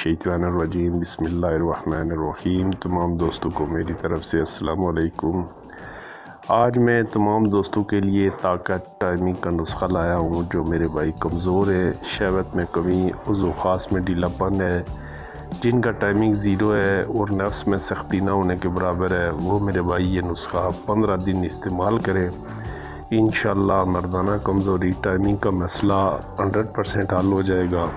मिनश्शैतानिर्रजीम बिस्मिल्लाहिर्रहमानिर्रहीम। तमाम दोस्तों को मेरी तरफ से अस्सलाम वालेकुम। आज मैं तमाम दोस्तों के लिए ताकत टाइमिंग का नुस्खा लाया हूँ। जो मेरे भाई कमज़ोर है, शहवत में कमी, उज़्व ख़ास में ढीलापन है, जिनका टाइमिंग ज़ीरो है और नफ्स में सख्ती ना होने के बराबर है, वो मेरे भाई ये नुस्खा 15 दिन इस्तेमाल करें। इंशाअल्लाह मर्दाना कमज़ोरी टाइमिंग का मसला 100% हल हो जाएगा।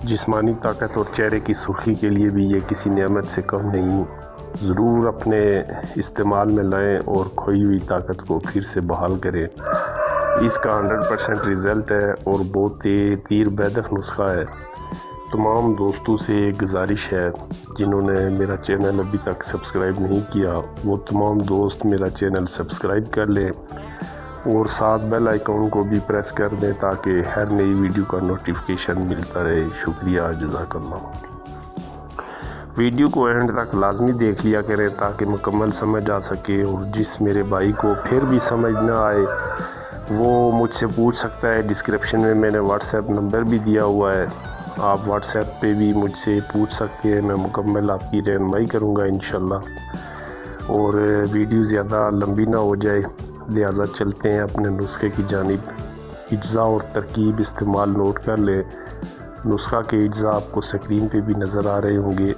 जिस्मानी ताकत और चेहरे की सुर्खी के लिए भी ये किसी नेमत से कम नहीं। ज़रूर अपने इस्तेमाल में लाएं और खोई हुई ताकत को फिर से बहाल करें। इसका 100% रिज़ल्ट है और बहुत तीर बेदख नुस्खा है। तमाम दोस्तों से गुजारिश है, जिन्होंने मेरा चैनल अभी तक सब्सक्राइब नहीं किया, वो तमाम दोस्त मेरा चैनल सब्सक्राइब कर लें और साथ बेल आइकॉन को भी प्रेस कर दें ताकि हर नई वीडियो का नोटिफिकेशन मिलता रहे। शुक्रिया, जज़ाकल्लाह। वीडियो को एंड तक लाजमी देख लिया करें ताकि मुकम्मल समझ आ सके, और जिस मेरे भाई को फिर भी समझ ना आए वो मुझसे पूछ सकता है। डिस्क्रिप्शन में मैंने व्हाट्सएप नंबर भी दिया हुआ है, आप व्हाट्सएप पे भी मुझसे पूछ सकते हैं। मैं मुकम्मल आपकी रहनुमाई करूँगा इंशाल्लाह। और वीडियो ज़्यादा लंबी ना हो जाए, लिहाजा चलते हैं अपने नुस्खे की जानिब। इज्ज़ा और तरकीब इस्तेमाल नोट कर ले। नुस्खा के इज्ज़ा आपको स्क्रीन पे भी नज़र आ रहे होंगे।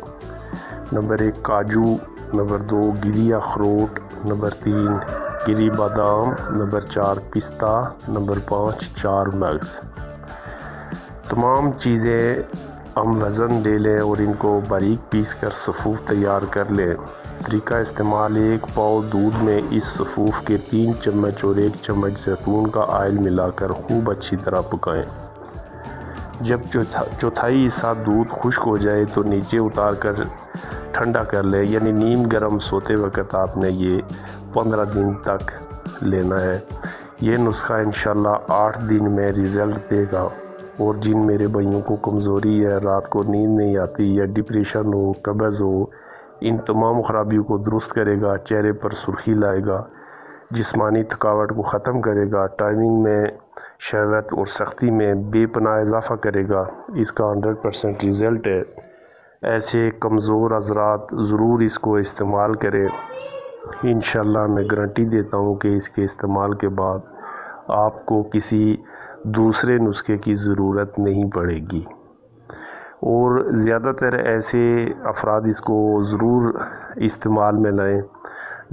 नंबर 1 काजू, नंबर 2 गिरी अखरोट, नंबर 3 गिरी बादाम, नंबर 4 पिस्ता, नंबर 5 4 मगज़। तमाम चीज़ें हम वज़न ले लें और इनको बारीक पीस कर सफ़ूफ़ तैयार कर लें। तरीका इस्तेमाल: 1 पाव दूध में इस सफ़ूफ़ के 3 चम्मच और 1 चम्मच जैतून का ऑयल मिलाकर खूब अच्छी तरह पकाएं। जब चौथाई हिस्सा दूध खुश्क हो जाए तो नीचे उतार कर ठंडा कर लें, यानी नीम गर्म सोते वक्त आपने ये 15 दिन तक लेना है। ये नुस्खा इंशाल्लाह 8 दिन में रिज़ल्ट देगा। और जिन मेरे भाइयों को कमज़ोरी है, रात को नींद नहीं आती या डिप्रेशन हो, कब्ज़ हो, इन तमाम ख़राबियों को दुरुस्त करेगा। चेहरे पर सुर्खी लाएगा, जिस्मानी थकावट को ख़त्म करेगा, टाइमिंग में, शहवत और सख्ती में बेपनाह इजाफ़ा करेगा। इसका 100% रिज़ल्ट है। ऐसे कमज़ोर हज़रात ज़रूर इसको इस्तेमाल करें। इंशाअल्लाह मैं गारंटी देता हूँ कि इसके इस्तेमाल के बाद आपको किसी दूसरे नुस्खे की ज़रूरत नहीं पड़ेगी। और ज़्यादातर ऐसे अफराद इसको ज़रूर इस्तेमाल में लाएं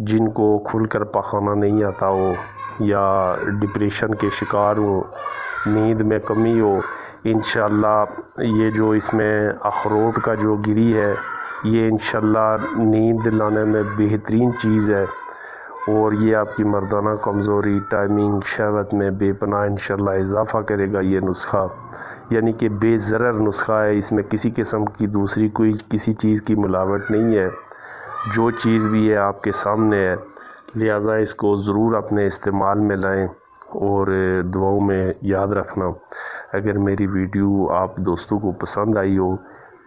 जिनको खुलकर पखाना नहीं आता हो या डिप्रेशन के शिकार हो, नींद में कमी हो। इंशाअल्लाह ये जो इसमें अखरोट का जो गिरी है, ये इंशाअल्लाह नींद लाने में बेहतरीन चीज़ है। और ये आपकी मर्दाना कमज़ोरी, टाइमिंग, शहवत में बेपनाह इंशाअल्लाह इजाफ़ा करेगा। ये नुस्खा यानी कि बेज़रर नुस्खा है। इसमें किसी किस्म की दूसरी कोई किसी चीज़ की मिलावट नहीं है। जो चीज़ भी है आपके सामने है, लिहाजा इसको ज़रूर अपने इस्तेमाल में लाएं। और दुआओं में याद रखना, अगर मेरी वीडियो आप दोस्तों को पसंद आई हो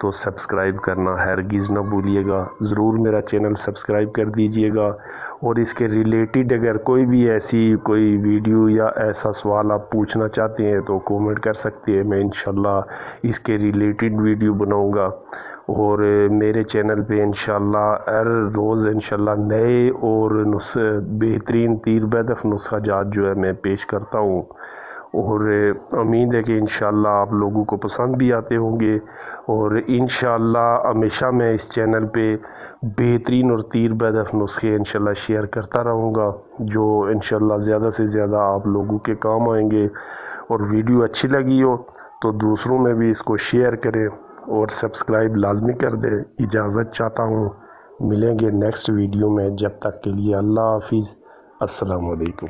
तो सब्सक्राइब करना हरगिज़ ना भूलिएगा। ज़रूर मेरा चैनल सब्सक्राइब कर दीजिएगा। और इसके रिलेटेड अगर कोई भी ऐसी कोई वीडियो या ऐसा सवाल आप पूछना चाहते हैं तो कमेंट कर सकते हैं। मैं इंशाल्लाह इसके रिलेटेड वीडियो बनाऊंगा। और मेरे चैनल पे इंशाल्लाह हर रोज़ इंशाल्लाह नए और बेहतरीन तीर बेदख नुस्खा जात जो है मैं पेश करता हूँ। और उम्मीद है कि इंशाअल्लाह आप लोगों को पसंद भी आते होंगे। और इंशाअल्लाह हमेशा मैं इस चैनल पे बेहतरीन और तीर बेदख नुस्खे इंशाअल्लाह शेयर करता रहूँगा, जो इंशाअल्लाह ज़्यादा से ज़्यादा आप लोगों के काम आएंगे। और वीडियो अच्छी लगी हो तो दूसरों में भी इसको शेयर करें और सब्सक्राइब लाजमी कर दें। इजाज़त चाहता हूँ, मिलेंगे नेक्स्ट वीडियो में। जब तक के लिए अल्लाह हाफिज़, अस्सलाम वालेकुम।